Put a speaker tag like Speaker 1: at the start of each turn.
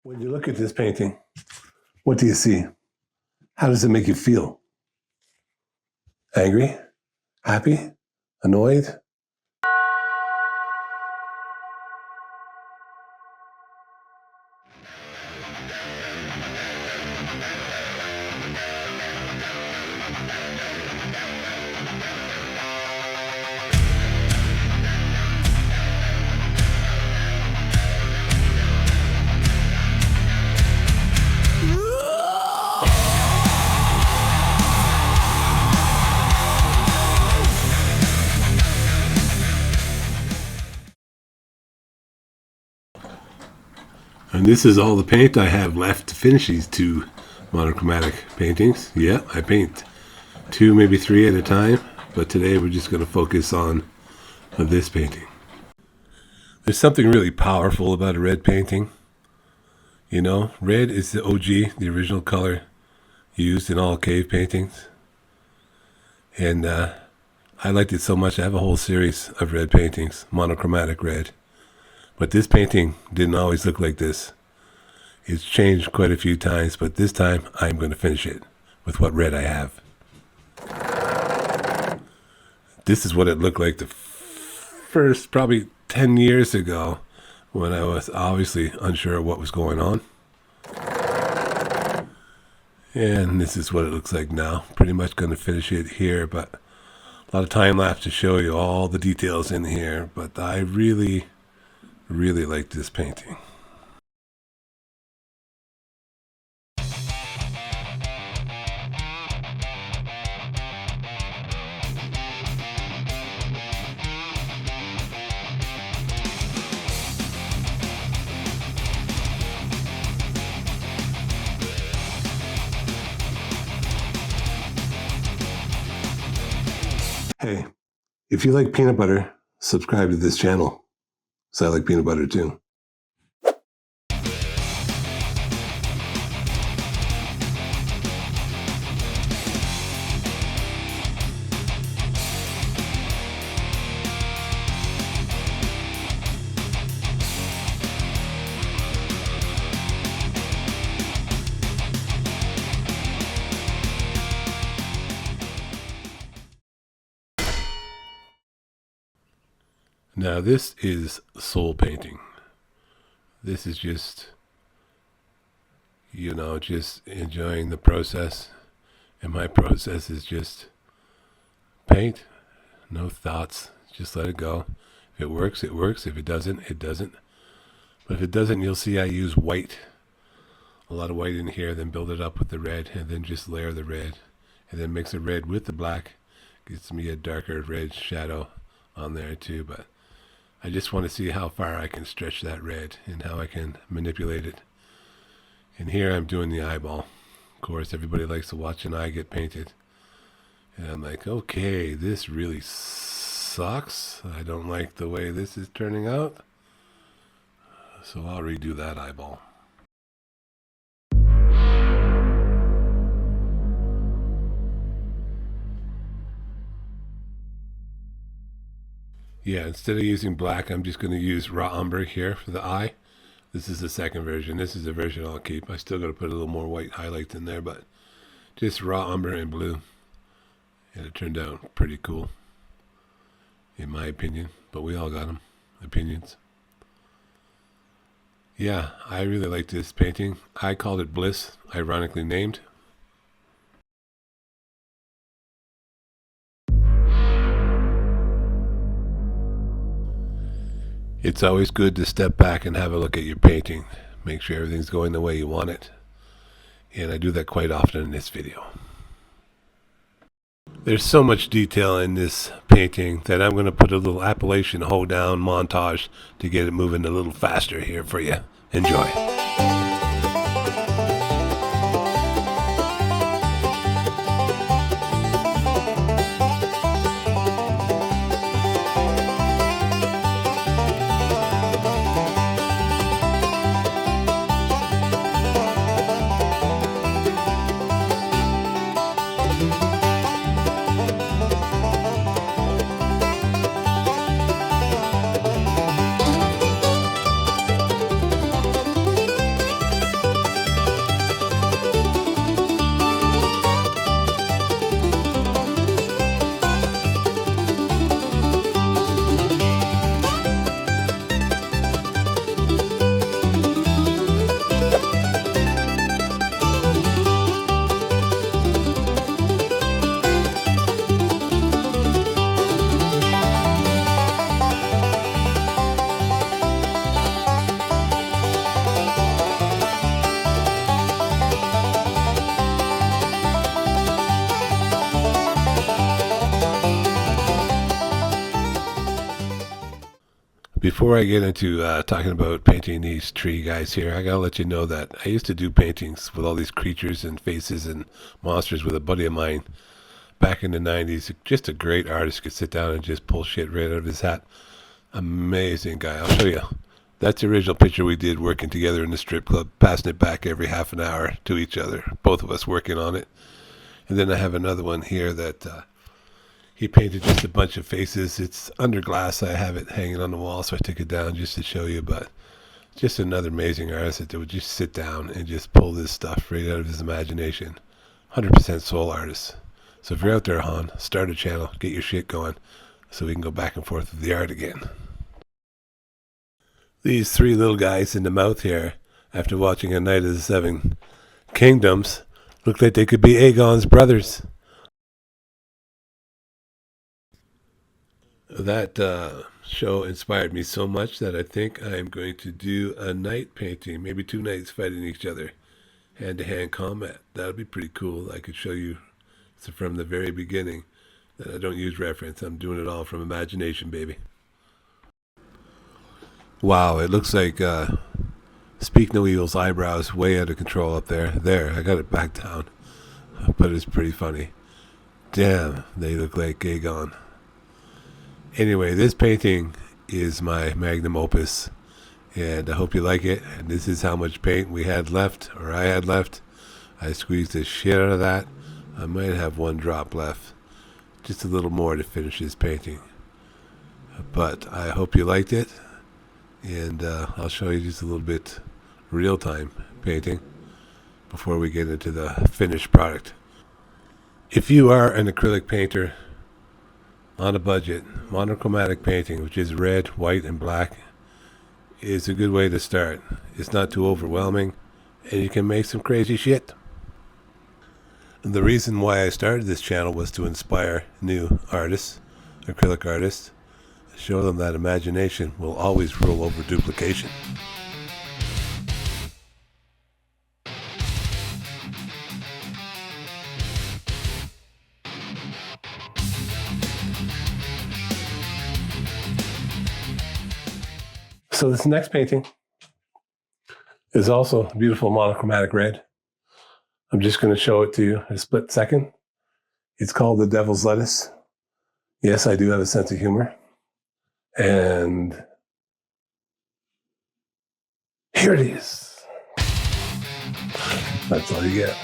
Speaker 1: When you look at this painting, what do you see? How does it make you feel? Angry? Happy? Annoyed? And this is all the paint I have left to finish these two monochromatic paintings. Yeah, I paint 2, maybe 3 at a time, but today we're just going to focus on this painting. There's something really powerful about a red painting. You know, red is the OG, the original color used in all cave paintings. And I liked it so much, I have a whole series of red paintings, monochromatic red. But this painting didn't always look like this. It's changed quite a few times, but this time I'm going to finish it with what red I have. This is what it looked like the first probably 10 years ago when I was obviously unsure of what was going on. And this is what it looks like now. Pretty much going to finish it here, but a lot of time lapse to show you all the details in here. But I really like this painting. Hey, if you like peanut butter, subscribe to this channel. So I like peanut butter too. Now this is soul painting. This is just, just enjoying the process. And my process is just paint, no thoughts, just let it go. If it works, it works. If it doesn't, it doesn't. But if it doesn't, you'll see I use white, a lot of white in here, then build it up with the red, and then just layer the red, and then mix the red with the black. Gives me a darker red shadow on there too, but I just want to see how far I can stretch that red and how I can manipulate it. And here I'm doing the eyeball. Of course, everybody likes to watch an eye get painted. And I'm like, okay, this really sucks. I don't like the way this is turning out. So I'll redo that eyeball. Yeah, instead of using black, I'm just going to use raw umber here for the eye. This is the second version. This is the version I'll keep. I still got to put a little more white highlights in there, but just raw umber and blue. And it turned out pretty cool, in my opinion. But we all got them. Opinions. Yeah, I really like this painting. I called it Bliss, ironically named. It's always good to step back and have a look at your painting. Make sure everything's going the way you want it. And I do that quite often in this video. There's so much detail in this painting that I'm going to put a little Appalachian hoedown montage to get it moving a little faster here for you. Enjoy. Before I get into talking about painting these tree guys here, I gotta let you know that I used to do paintings with all these creatures and faces and monsters with a buddy of mine back in the 90s. Just a great artist, could sit down and just pull shit right out of his hat. Amazing guy. I'll show you. That's the original picture we did working together in the strip club, passing it back every half an hour to each other, both of us working on it. And then I have another one here that he painted just a bunch of faces. It's under glass. I have it hanging on the wall, so I took it down just to show you. But just another amazing artist that would just sit down and just pull this stuff right out of his imagination. 100% soul artist. So if you're out there, Han, start a channel, get your shit going, so we can go back and forth with the art again. These three little guys in the mouth here, after watching A Night of the Seven Kingdoms, look like they could be Aegon's brothers. That show inspired me so much that I think I'm going to do a night painting, maybe 2 knights fighting each other, hand-to-hand combat. That'll be pretty cool. I could show you from the very beginning that I don't use reference. I'm doing it all from imagination, baby. Wow, it looks like Speak No Evil's eyebrows way out of control up there. There, I got it back down, but it's pretty funny. Damn, they look like Aegon. Anyway, this painting is my magnum opus, and I hope you like it. And this is how much paint we had left, or I had left. I squeezed the shit out of that. I might have 1 drop left, just a little more to finish this painting. But I hope you liked it, and I'll show you just a little bit real-time painting before we get into the finished product. If you are an acrylic painter on a budget, monochromatic painting, which is red, white, and black, is a good way to start. It's not too overwhelming, and you can make some crazy shit. And the reason why I started this channel was to inspire new artists, acrylic artists, show them that imagination will always rule over duplication. So this next painting is also a beautiful monochromatic red. I'm just going to show it to you in a split second. It's called The Devil's Lettuce. Yes, I do have a sense of humor. And here it is. That's all you get.